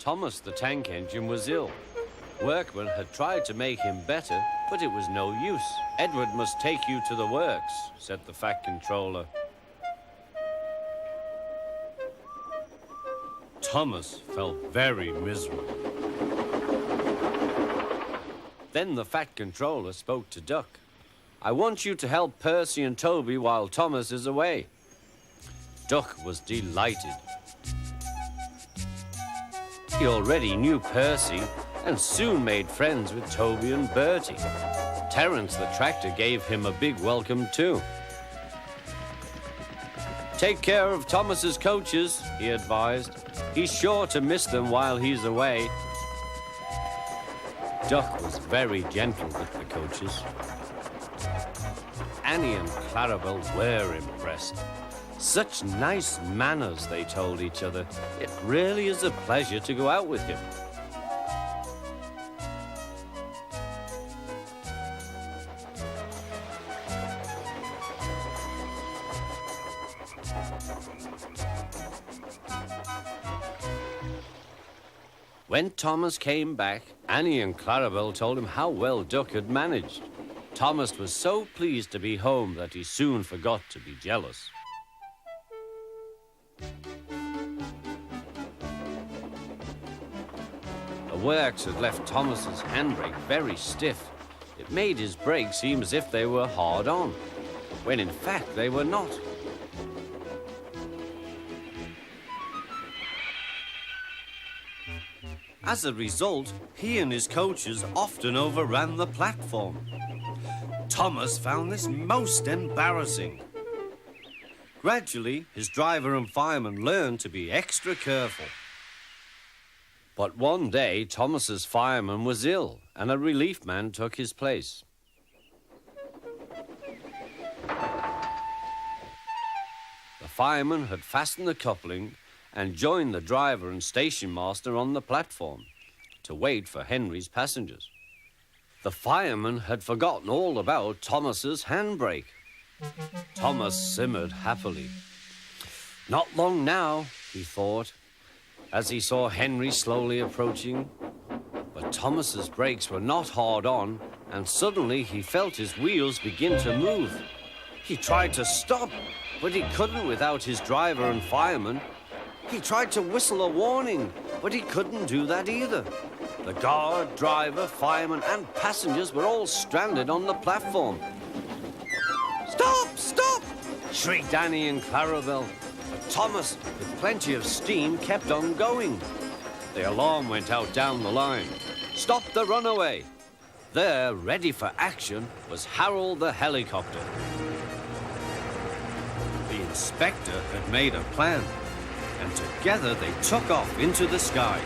Thomas the tank engine was ill. Workmen had tried to make him better, but it was no use. Edward must take you to the works, said the Fat Controller. Thomas felt very miserable. Then the Fat Controller spoke to Duck. I want you to help Percy and Toby while Thomas is away. Duck was delighted. He already knew Percy and soon made friends with Toby and Bertie. Terence the tractor gave him a big welcome too. Take care of Thomas's coaches, he advised. He's sure to miss them while he's away. Duck was very gentle with the coaches. Annie and Clarabelle were impressed. Such nice manners, they told each other. It really is a pleasure to go out with him. When Thomas came back, Annie and Clarabelle told him how well Duck had managed. Thomas was so pleased to be home that he soon forgot to be jealous. The works had left Thomas's handbrake very stiff. It made his brakes seem as if they were hard on, when in fact they were not. As a result, he and his coaches often overran the platform. Thomas found this most embarrassing. Gradually, his driver and fireman learned to be extra careful. But one day, Thomas's fireman was ill, and a relief man took his place. The fireman had fastened the coupling and joined the driver and station master on the platform to wait for Henry's passengers. The fireman had forgotten all about Thomas's handbrake. Thomas simmered happily. Not long now, he thought, as he saw Henry slowly approaching. But Thomas's brakes were not hard on, and suddenly he felt his wheels begin to move. He tried to stop, but he couldn't without his driver and fireman. He tried to whistle a warning, but he couldn't do that either. The guard, driver, fireman, and passengers were all stranded on the platform. Stop! Stop! Shrieked Annie and Clarabelle. But Thomas, with plenty of steam, kept on going. The alarm went out down the line. Stop the runaway! There, ready for action, was Harold the helicopter. The inspector had made a plan, and together they took off into the sky.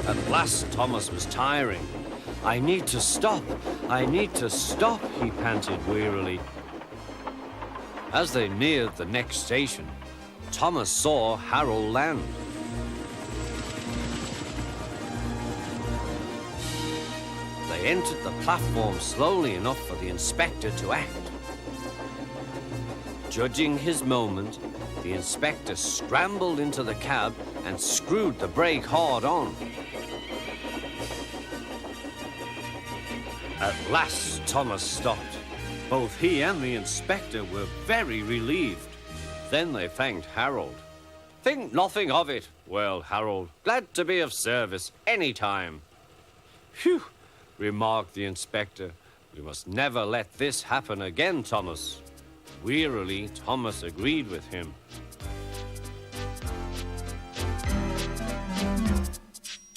At last, Thomas was tiring. I need to stop, he panted wearily. As they neared the next station, Thomas saw Harold land. They entered the platform slowly enough for the inspector to act. Judging his moment, the inspector scrambled into the cab and screwed the brake hard on. At last, Thomas stopped. Both he and the inspector were very relieved. Then they thanked Harold. Think nothing of it. Well, Harold, glad to be of service any time. Phew, remarked the inspector. We must never let this happen again, Thomas. Wearily, Thomas agreed with him.